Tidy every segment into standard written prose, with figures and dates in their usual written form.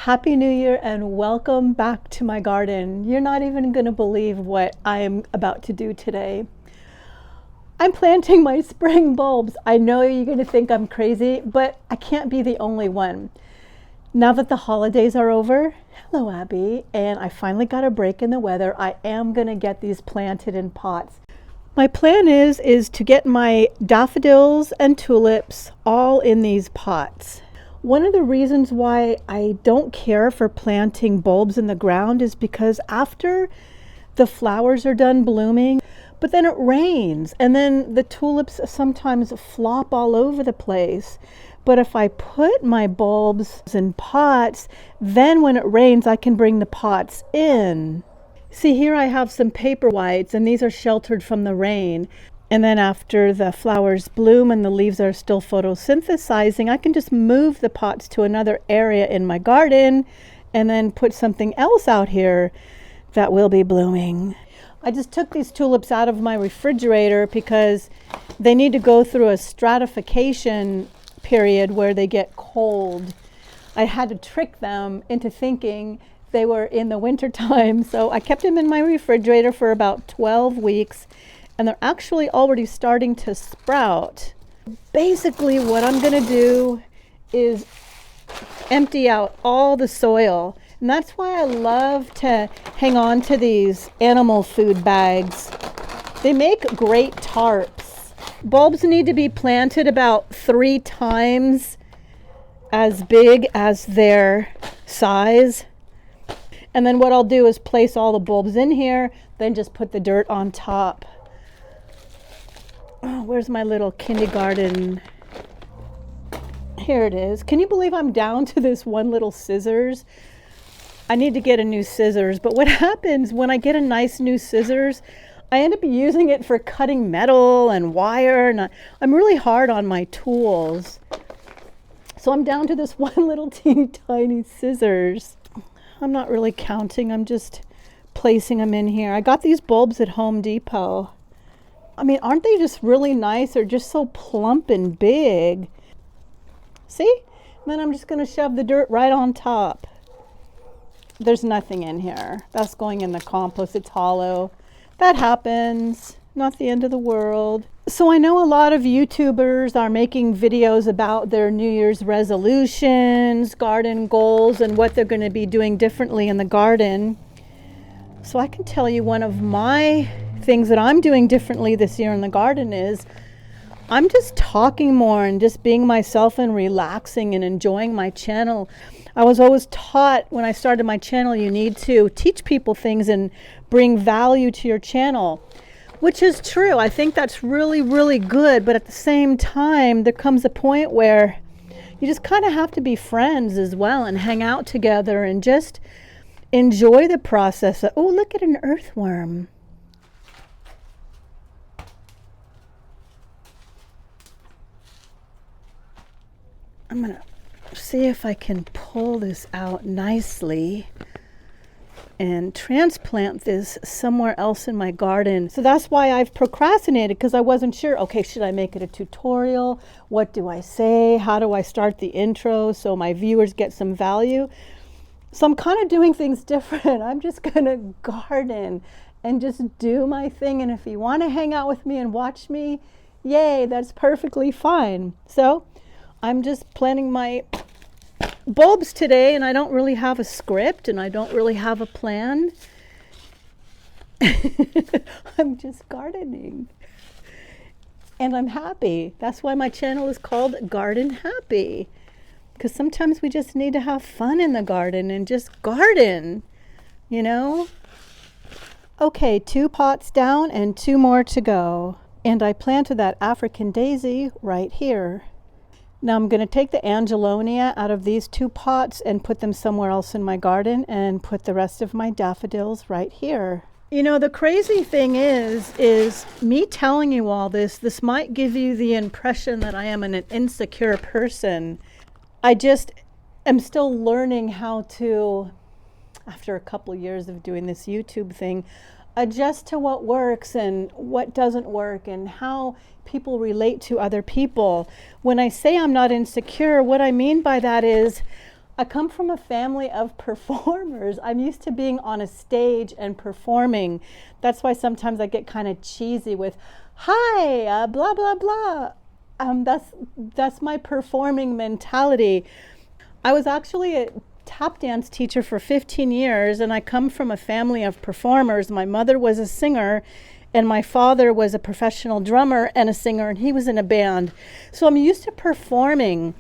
Happy New Year and welcome back to my garden. You're not even going to believe what I'm about to do today. I'm planting my spring bulbs. I know you're going to think I'm crazy, but I can't be the only one. Now that the holidays are over, hello Abby, and I finally got a break in the weather, I am going to get these planted in pots. My plan is to get my daffodils and tulips all in these pots. One of the reasons why I don't care for planting bulbs in the ground is because after the flowers are done blooming, but then it rains and then the tulips sometimes flop all over the place. But if I put my bulbs in pots, then when it rains, I can bring the pots in. See, here I have some paper whites and these are sheltered from the rain. And then after the flowers bloom and the leaves are still photosynthesizing, I can just move the pots to another area in my garden and then put something else out here that will be blooming. I just took these tulips out of my refrigerator because they need to go through a stratification period where they get cold. I had to trick them into thinking they were in the winter time, so I kept them in my refrigerator for about 12 weeks. And they're actually already starting to sprout. Basically, what I'm going to do is empty out all the soil. And that's why I love to hang on to these animal food bags. They make great tarps. Bulbs need to be planted about 3 times as big as their size. And then what I'll do is place all the bulbs in here, then just put the dirt on top. Oh, where's my little kindergarten? Here it is. Can you believe I'm down to this one little scissors? I need to get a new scissors, but what happens when I get a nice new scissors, I end up using it for cutting metal and wire, and I'm really hard on my tools. So I'm down to this one little teeny tiny scissors. I'm not really counting, I'm just placing them in here. I got these bulbs at Home Depot. I mean, aren't they just really nice? They're just so plump and big. See? And then I'm just going to shove the dirt right on top. There's nothing in here. That's going in the compost. It's hollow. That happens. Not the end of the world. So I know a lot of YouTubers are making videos about their New Year's resolutions, garden goals, and what they're going to be doing differently in the garden. So I can tell you one of my things that I'm doing differently this year in the garden is I'm just talking more and just being myself and relaxing and enjoying my channel. I was always taught when I started my channel, you need to teach people things and bring value to your channel, which is true. I think that's really, really good. But at the same time, there comes a point where you just kind of have to be friends as well and hang out together and just enjoy the process. Oh, look at an earthworm. I'm going to see if I can pull this out nicely and transplant this somewhere else in my garden. So that's why I've procrastinated, because I wasn't sure, okay, should I make it a tutorial? What do I say? How do I start the intro so my viewers get some value? So I'm kind of doing things different. I'm just going to garden and just do my thing. And if you want to hang out with me and watch me, yay, that's perfectly fine. So I'm just planting my bulbs today, and I don't really have a script and I don't really have a plan. I'm just gardening and I'm happy. That's why my channel is called Garden Happy, because sometimes we just need to have fun in the garden and just garden, you know? Okay, 2 pots down and 2 more to go. And I planted that African daisy right here. Now I'm going to take the Angelonia out of these 2 pots and put them somewhere else in my garden and put the rest of my daffodils right here. You know, the crazy thing is me telling you all this might give you the impression that I am an insecure person. I just am still learning how to, after a couple years of doing this YouTube thing, adjust to what works and what doesn't work and how people relate to other people. When I say I'm not insecure, what I mean by that is I come from a family of performers. I'm used to being on a stage and performing. That's why sometimes I get kind of cheesy with, hi, blah, blah, blah. That's my performing mentality. I was actually a tap dance teacher for 15 years, and I come from a family of performers. My mother was a singer, and my father was a professional drummer and a singer, and he was in a band. So I'm used to performing.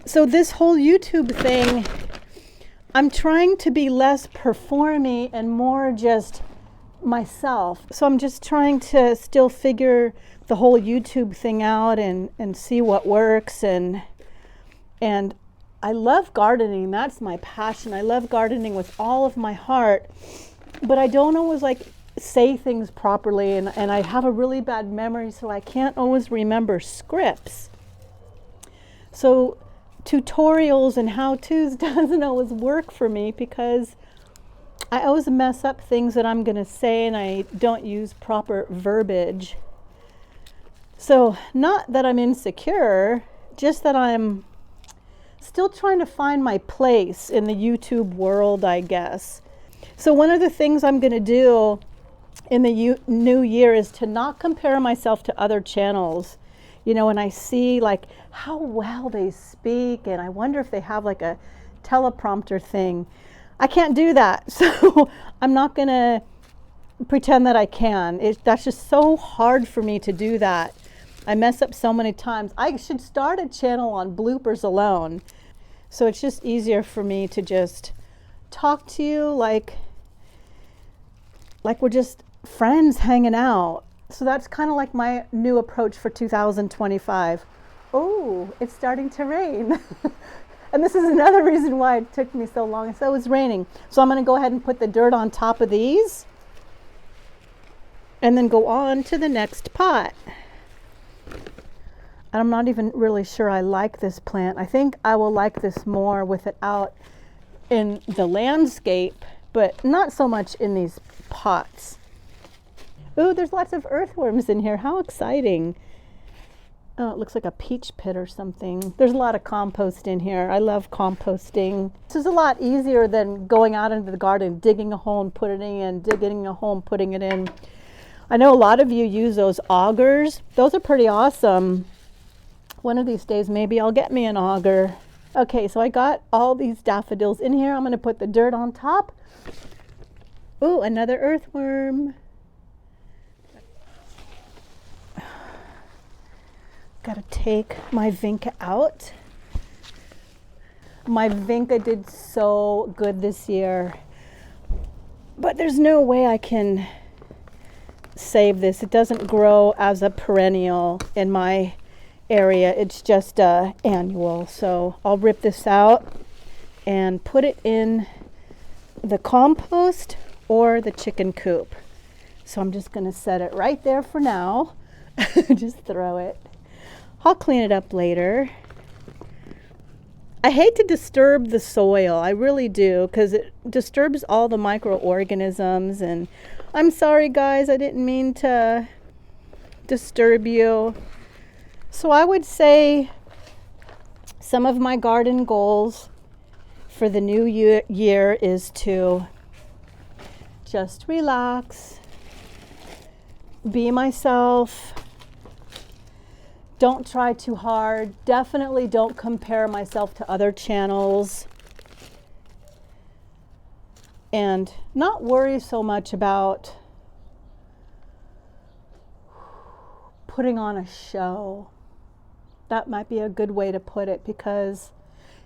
So this whole YouTube thing, I'm trying to be less performy and more just myself. So I'm just trying to still figure the whole YouTube thing out and see what works. And I love gardening. That's my passion. I love gardening with all of my heart. But I don't always say things properly. And I have a really bad memory, so I can't always remember scripts. So tutorials and how-tos doesn't always work for me because I always mess up things that I'm going to say and I don't use proper verbiage. So not that I'm insecure, just that I'm still trying to find my place in the YouTube world, I guess. So one of the things I'm going to do in the new year is to not compare myself to other channels. You know, when I see how well they speak, and I wonder if they have a teleprompter thing. I can't do that, so I'm not gonna pretend that I can. That's just so hard for me to do that. I mess up so many times. I should start a channel on bloopers alone. So it's just easier for me to just talk to you like we're just friends hanging out. So that's kind of like my new approach for 2025. Oh, it's starting to rain. And this is another reason why it took me so long. So it was raining. So I'm going to go ahead and put the dirt on top of these and then go on to the next pot. I'm not even really sure I like this plant. I think I will like this more with it out in the landscape, but not so much in these pots. Ooh, there's lots of earthworms in here. How exciting. Oh, it looks like a peach pit or something. There's a lot of compost in here. I love composting. This is a lot easier than going out into the garden, digging a hole and putting it in, digging a hole and putting it in. I know a lot of you use those augers. Those are pretty awesome. One of these days, maybe I'll get me an auger. Okay, so I got all these daffodils in here. I'm going to put the dirt on top. Ooh, another earthworm. Got to take my vinca out. My vinca did so good this year, but there's no way I can save this. It doesn't grow as a perennial in my area. It's just annual. So I'll rip this out and put it in the compost or the chicken coop. So I'm just going to set it right there for now. Just throw it. I'll clean it up later. I hate to disturb the soil. I really do, because it disturbs all the microorganisms. And I'm sorry, guys. I didn't mean to disturb you. So I would say some of my garden goals for the new year is to just relax, be myself. Don't try too hard. Definitely don't compare myself to other channels. And not worry so much about putting on a show. That might be a good way to put it, because,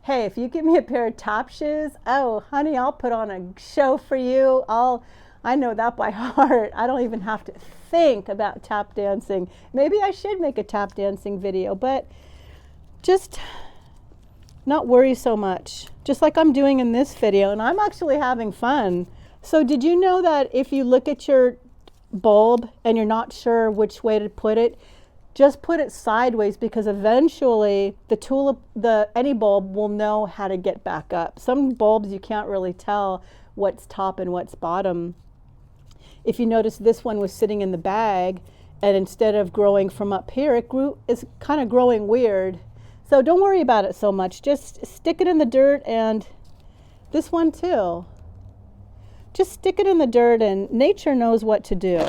hey, if you give me a pair of tap shoes, oh, honey, I'll put on a show for you. I know that by heart. I don't even have to think about tap dancing. Maybe I should make a tap dancing video, but just not worry so much. Just like I'm doing in this video, and I'm actually having fun. So did you know that if you look at your bulb and you're not sure which way to put it, just put it sideways, because eventually any bulb will know how to get back up. Some bulbs you can't really tell what's top and what's bottom. If you notice, this one was sitting in the bag, and instead of growing from up here, it's kind of growing weird. So don't worry about it so much. Just stick it in the dirt, and this one too. Just stick it in the dirt, and nature knows what to do.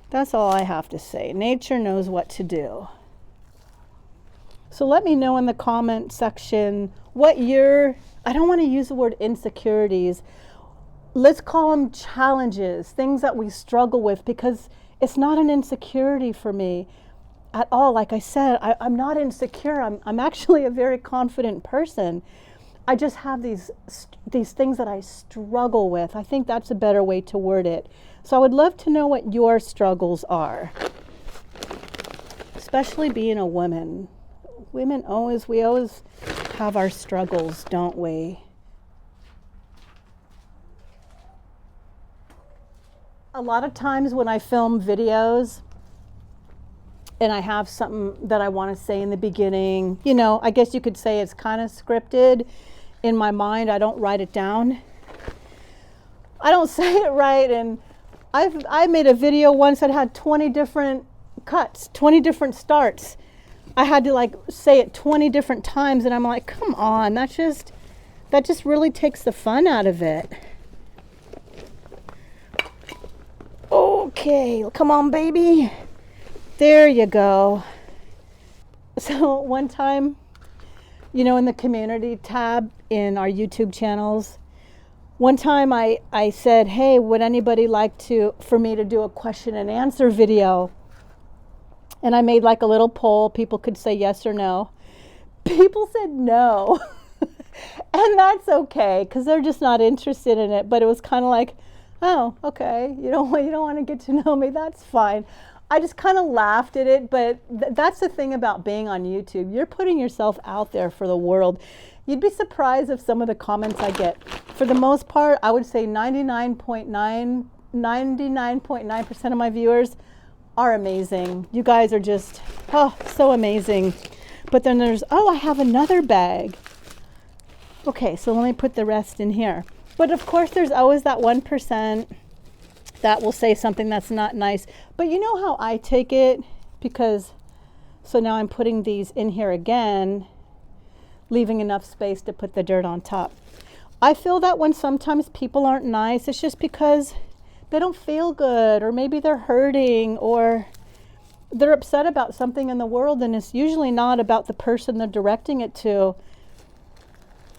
That's all I have to say. Nature knows what to do. So let me know in the comment section what your, I don't want to use the word insecurities. Let's call them challenges, things that we struggle with, because it's not an insecurity for me at all. Like I said, I'm not insecure. I'm actually a very confident person. I just have these things that I struggle with. I think that's a better way to word it. So I would love to know what your struggles are, especially being a woman. Women we always have our struggles, don't we? A lot of times when I film videos and I have something that I want to say in the beginning, you know, I guess you could say it's kind of scripted in my mind. I don't write it down. I don't say it right, and I made a video once that had 20 different cuts, 20 different starts. I had to like say it 20 different times, and I'm like, come on, that just really takes the fun out of it. Okay, come on, baby. There you go. So one time, you know, in the community tab in our YouTube channels, one time I said, hey, would anybody like for me to do a question and answer video? And I made like a little poll. People could say yes or no. People said no. And that's okay, because they're just not interested in it. But it was kind of like, oh, okay, you don't want to get to know me, that's fine. I just kind of laughed at it, but that's the thing about being on YouTube. You're putting yourself out there for the world. You'd be surprised of some of the comments I get. For the most part, I would say 99.9% of my viewers are amazing. You guys are just, oh, so amazing. But then there's, oh, I have another bag. Okay, so let me put the rest in here. But of course, there's always that 1% that will say something that's not nice. But you know how I take it? Because, so now I'm putting these in here again, leaving enough space to put the dirt on top. I feel that when sometimes people aren't nice, it's just because they don't feel good, or maybe they're hurting, or they're upset about something in the world, and it's usually not about the person they're directing it to.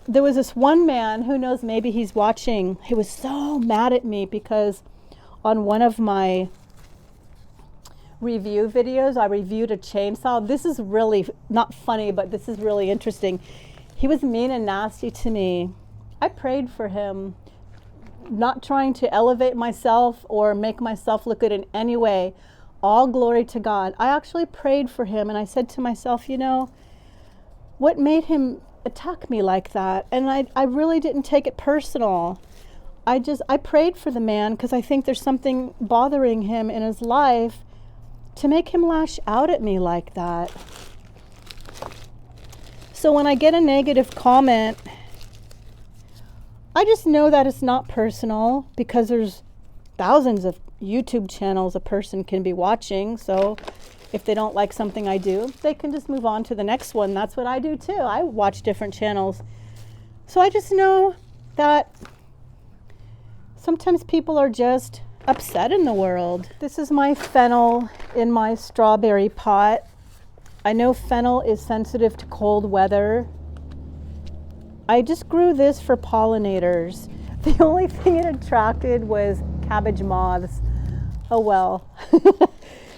There was this one man, who knows, maybe he's watching. He was so mad at me because on one of my review videos, I reviewed a chainsaw. This is really not funny, but this is really interesting. He was mean and nasty to me. I prayed for him, not trying to elevate myself or make myself look good in any way. All glory to God. I actually prayed for him, and I said to myself, you know, what made him attack me like that? And I really didn't take it personal. I prayed for the man because I think there's something bothering him in his life to make him lash out at me like that. So when I get a negative comment, I just know that it's not personal, because there's thousands of YouTube channels a person can be watching. So if they don't like something I do, they can just move on to the next one. That's what I do too. I watch different channels. So I just know that sometimes people are just upset in the world. This is my fennel in my strawberry pot. I know fennel is sensitive to cold weather. I just grew this for pollinators. The only thing it attracted was cabbage moths. Oh well.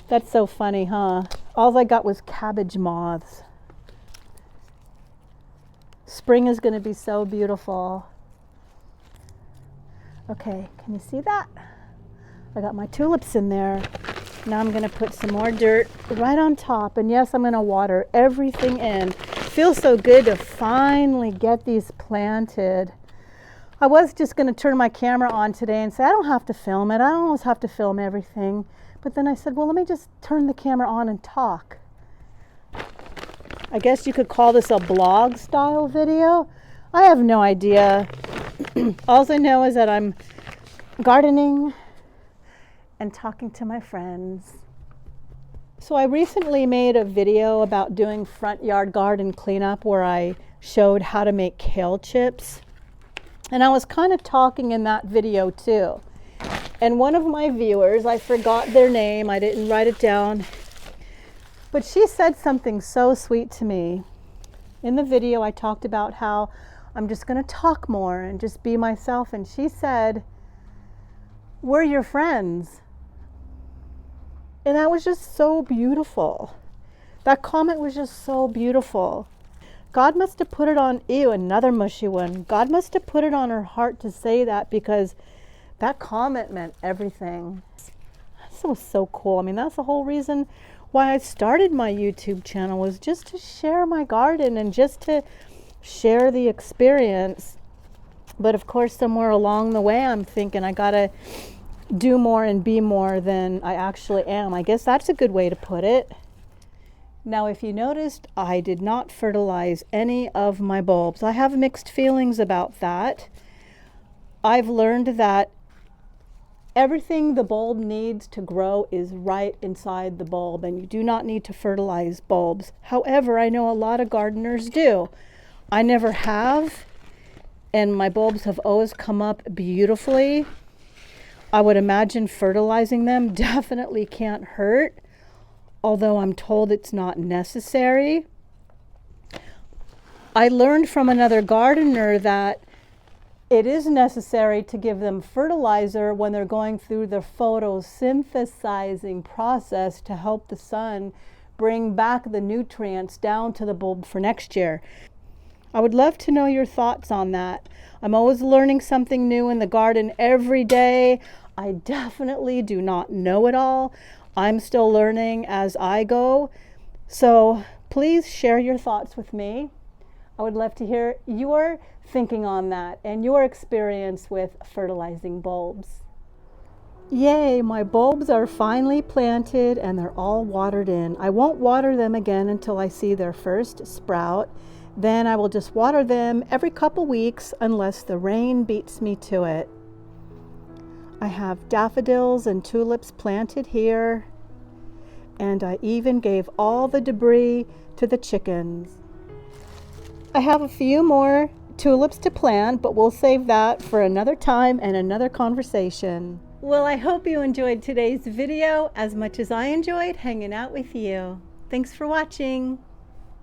That's so funny, huh? All I got was cabbage moths. Spring is going to be so beautiful. Okay, can you see that? I got my tulips in there. Now I'm going to put some more dirt right on top. And yes, I'm going to water everything in. Feels so good to finally get these planted. I was just going to turn my camera on today and say, I don't have to film it. I don't always have to film everything. But then I said, well, let me just turn the camera on and talk. I guess you could call this a blog style video. I have no idea. All I know is that I'm gardening and talking to my friends. So I recently made a video about doing front yard garden cleanup where I showed how to make kale chips. And I was kind of talking in that video too. And one of my viewers, I forgot their name, I didn't write it down, but she said something so sweet to me. In the video I talked about how I'm just going to talk more and just be myself, and she said, "We're your friends." And that was just so beautiful. That comment was just so beautiful. God must have put it on, another mushy one. God must have put it on her heart to say that, because that comment meant everything. That was so cool. I mean, that's the whole reason why I started my YouTube channel, was just to share my garden and just to share the experience. But of course, somewhere along the way, I'm thinking I gotta do more and be more than I actually am. I guess that's a good way to put it. Now, if you noticed, I did not fertilize any of my bulbs. I have mixed feelings about that. I've learned that everything the bulb needs to grow is right inside the bulb, and you do not need to fertilize bulbs. However, I know a lot of gardeners do. I never have, and my bulbs have always come up beautifully. I would imagine fertilizing them definitely can't hurt, although I'm told it's not necessary. I learned from another gardener that it is necessary to give them fertilizer when they're going through the photosynthesizing process to help the sun bring back the nutrients down to the bulb for next year. I would love to know your thoughts on that. I'm always learning something new in the garden every day. I definitely do not know it all. I'm still learning as I go. So please share your thoughts with me. I would love to hear your thinking on that and your experience with fertilizing bulbs. Yay, my bulbs are finally planted and they're all watered in. I won't water them again until I see their first sprout. Then I will just water them every couple weeks unless the rain beats me to it. I have daffodils and tulips planted here, and I even gave all the debris to the chickens. I have a few more tulips to plant, but we'll save that for another time and another conversation. Well, I hope you enjoyed today's video as much as I enjoyed hanging out with you. Thanks for watching.